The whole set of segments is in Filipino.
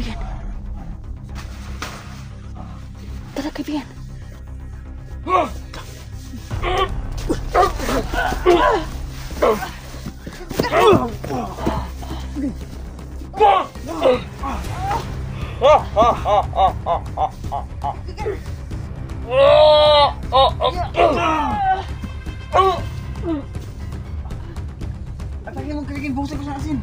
kaibigan. Tara, kaibigan. Lagi mong kaligin busa ko sa asin.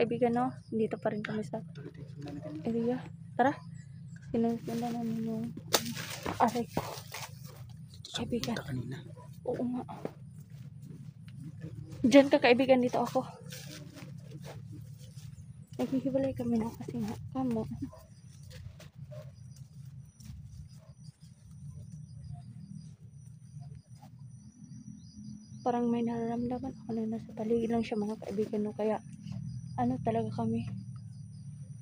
Kaibigan, no, dito pa rin kami sa area. Tara, sinundan namin yung aray ko, kaibigan. Oo nga, dyan ka, kaibigan. Dito ako. Naghihiwalay kami na kasi nga kamo. Parang may nararamdaman ako na nasa paligid lang siya, mga kaibigan, no? Kaya ano talaga kami,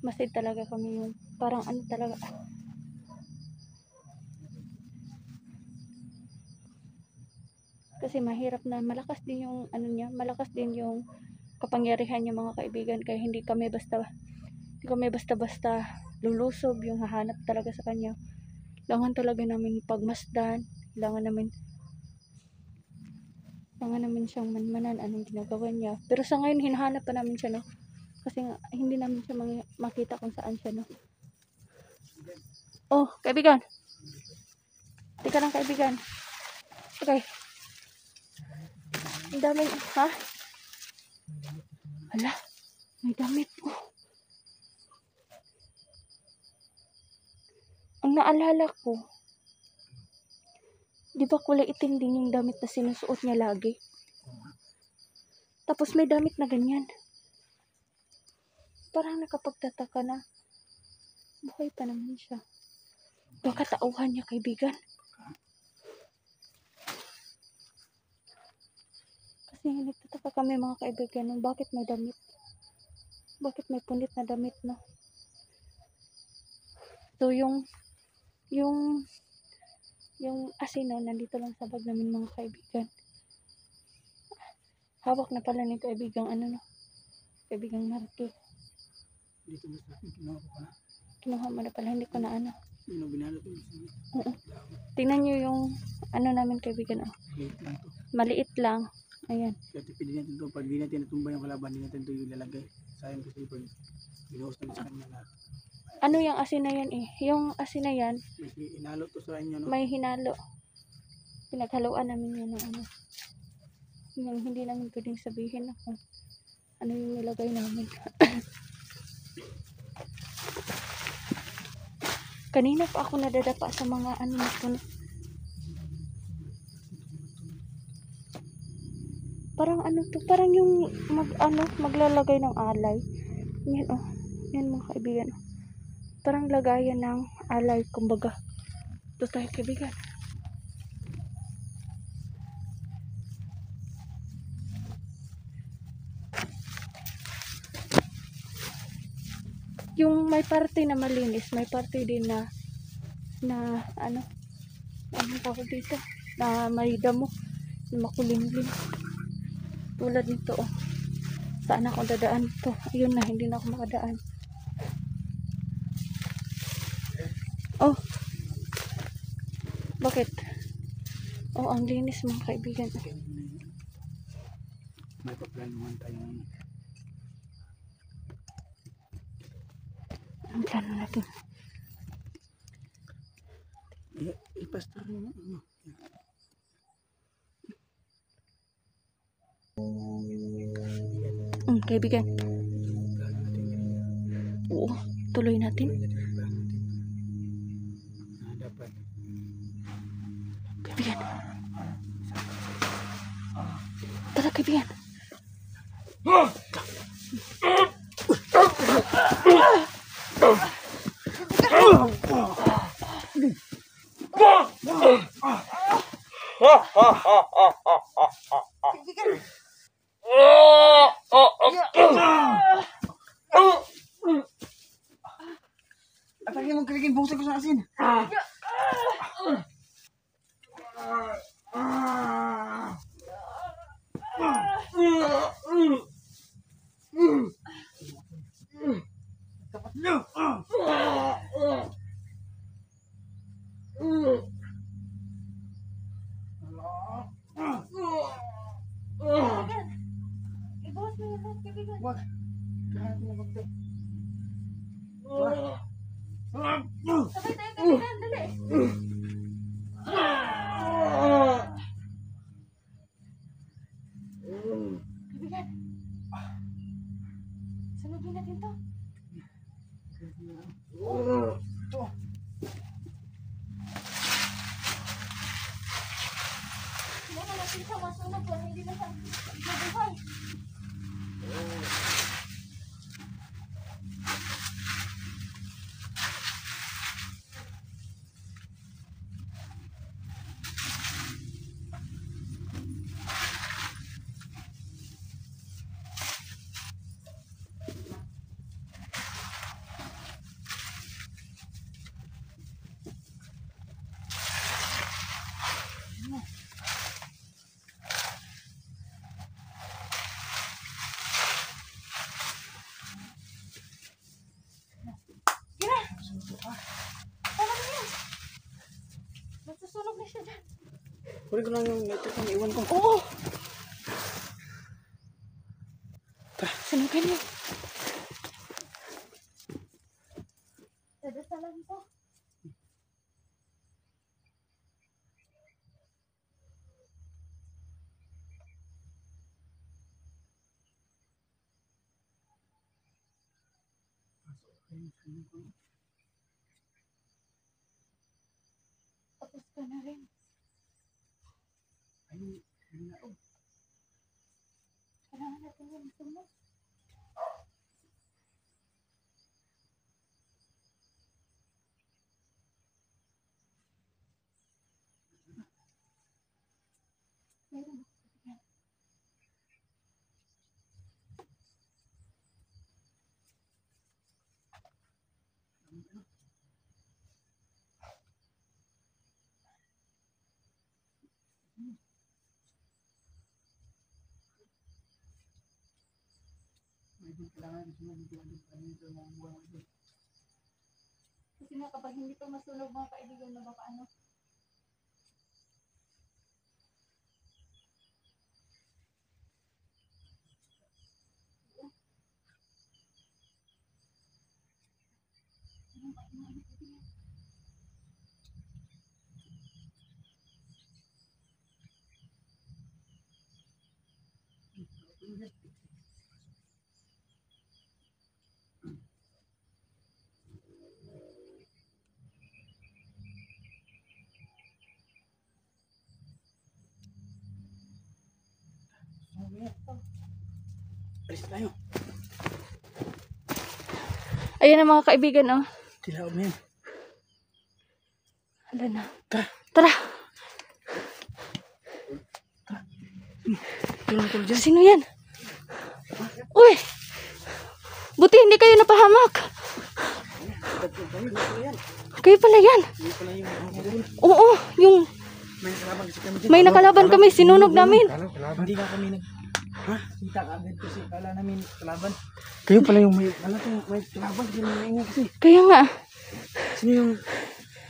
masid talaga kami, yung parang ano talaga, kasi mahirap na malakas din yung ano niya, malakas din yung kapangyarihan niya, mga kaibigan. Kaya hindi kami basta lulusob, yung hahanap talaga sa kanya. Kailangan talaga namin pagmasdan, kailangan namin siyang manmanan anong ginagawa niya. Pero sa ngayon hinahanap pa namin siya, no, kasi nga, hindi namin siya makita kung saan siya, no. Oh, kaibigan. Tika lang, kaibigan. Okay. Ang dami, ha? Hala, may damit. Oh. Ang naalala ko, di ba kulay itim din yung damit na sinusuot niya lagi? Tapos may damit na ganyan. Parang nakapagtataka na buhay pa naman siya. Baka tauhan niya, kaibigan. Kasi nagtataka kami, mga kaibigan, bakit may damit? Bakit may punit na damit, no? So yung asino nandito lang sa bag namin, mga kaibigan. Hawak na pala ni kaibigang ano, no? Kaibigang Marky. Dito na sa akin, kinuha ko pala. Kinuha mo na pala, hindi ko na ano. Yun, binalot ko. Oo. Tingnan nyo yung ano namin, kaibigan, oh. Maliit lang to. Maliit lang. Ayan. Kaya pwede natin ito, pag di natin natumba yung kalaban, di natin ito yung lalagay. Sayang kasi pag binuhos natin sa kanya lahat. Ano yung asin na yan, eh? Yung asin na yan, May hinalo to sa inyo, no? may hinalo. Pinaghaluan namin yan ng ano. Yung hindi namin pwedeng sabihin na kung ano yung nilagay namin. Kanina pa ako nadadapa sa mga ano na puno. Parang ano to, parang yung maglalagay ng alay. Yan, oh. Yan, mga kaibigan. Parang lagayan ng alay, kumbaga. Ito tayo, kaibigan. Yung may parte na malinis, may parte din na ano tawag dito, na may damo, na makulingling. Tulad nito, oh. Saan ako dadaan to? Ayun na, hindi na ako makadaan. Oh, bakit? Oh, ang linis, mga kaibigan. May paplanuhan tayong Ang plano natin. ipastar mo, ano. Kaibigan. Plano natin kanina. Oo, tuloy natin. Tuloy natin yung plano natin. Dapat. Kaibigan. Tara, kaibigan. Atake mong kaligin, buksan ko sa asin. Dapat nyo. Ibuhat mo yun, kaibigan. Wag. Kahanap mo na bagay. Sabay tayo, kaibigan. Dali. Kaibigan. Sunugin natin to. Ito. Muna natin siya masunog kung hindi na siya mabuhay. Tama na yan. Magsusunog na siya dyan. Kunin ko lang yung ito kung iwan ko. Oo. Sunugin mo. Dadasalan ko. Tapos ka na rin. Ay, na oh. Kailangan natin yung sumo. Meron. Kailangan ito mga buwan ito. Kasi nga kapag hindi pa masunog mga kaibigan na baka ano. Alis tayo. Ayan na mga kaibigan, oh. Tilaw mo yan. Hala na. Tara. Tara. Tulong dyan. Sino yan? Uy! Buti hindi kayo napahamak. Kayo pala yan. Hindi pala yung mga doon. Oo, yung May nakalaban kasi kami dyan. may nakalaban kami, sinunog namin. Hindi nga kami nag... Ha? Kita ka agad kasi kala namin kalaban. Kayo pala yung may... Alam ko may kalaban. Hindi namin naingay kasi. Kaya nga. Sino yung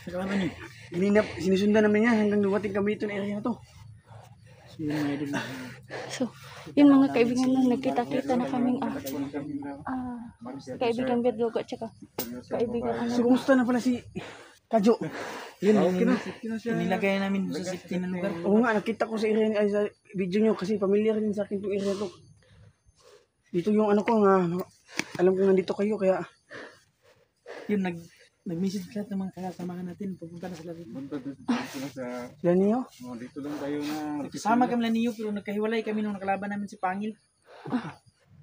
nakalaban niyo? Gininap, sinisundan namin yan hanggang dumating kami dito na area na to. So yun mga idol. So, yun mga kaibigan na nagkita-kita na kaming kaibigan Bedrogo at saka kaibigan So kumusta na pala si Kadyo? Yun, Nilagay namin sa safety na lugar. Oo nga, nakita ko sa area ay sa video nyo kasi familiar din sa akin itong area to. Dito yung ano ko nga, alam ko nandito kayo kaya Yun, nag-message lahat ng mga kasamahan natin. Pupunta na sila dito. sila niyo. Dito lang tayo na Kasama kami lang niyo, pero nagkahiwalay kami nung nakalaban namin si Pangil.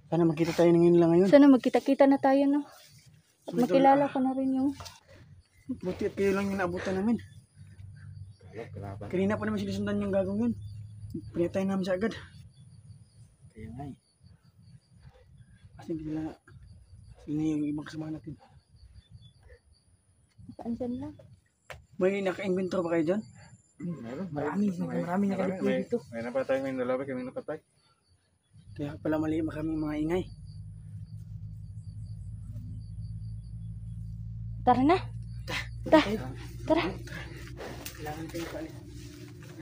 Sana magkita tayo ngayon lang ngayon. Sana magkita-kita na tayo, no? At makilala ko na rin yung... Buti at kayo lang yung naabutan namin. Kanina pa naman sinusundan yung gagong yun. Pinatay namin siya agad. Kaya nga eh. Kasi sila yung ibang kasama natin. Andyan lang. May naka-inventor ba kayo dyan? Marami na kami dito. May napatay, may dalawa kami napatay. Kaya pala mali kami mga ingay. Tara na. Tara. Kailangan tayo paalis.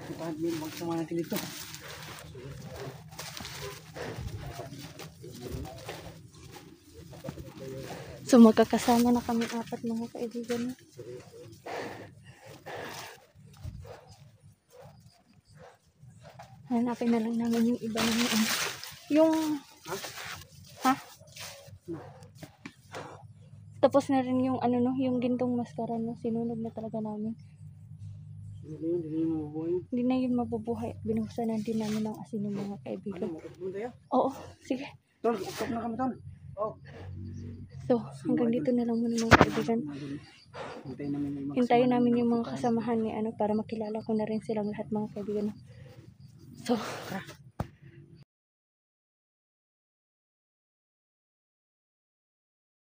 Puntahan mo yung mga kasama natin dito. So magkakasama na kami 4 mga kaibigan. No? Hanapin na lang namin yung iba namin. Yung... Ha? Tapos na rin yung ano no, yung gintong maskara no, sinunog na talaga namin. Hindi yung mabubuhay yun. Hindi na yun mabubuhay. Binuhusan na din namin ng asin yung mga kaibigan. Makapagpunta tayo. Oo, sige. Tol, ukap na kami tol. Oh. So, hanggang dito na lang muna mga kaibigan. Hintayin namin yung mga Hintayin namin yung mga kasamahan ni ano para makilala ko na rin silang lahat mga kaibigan. So,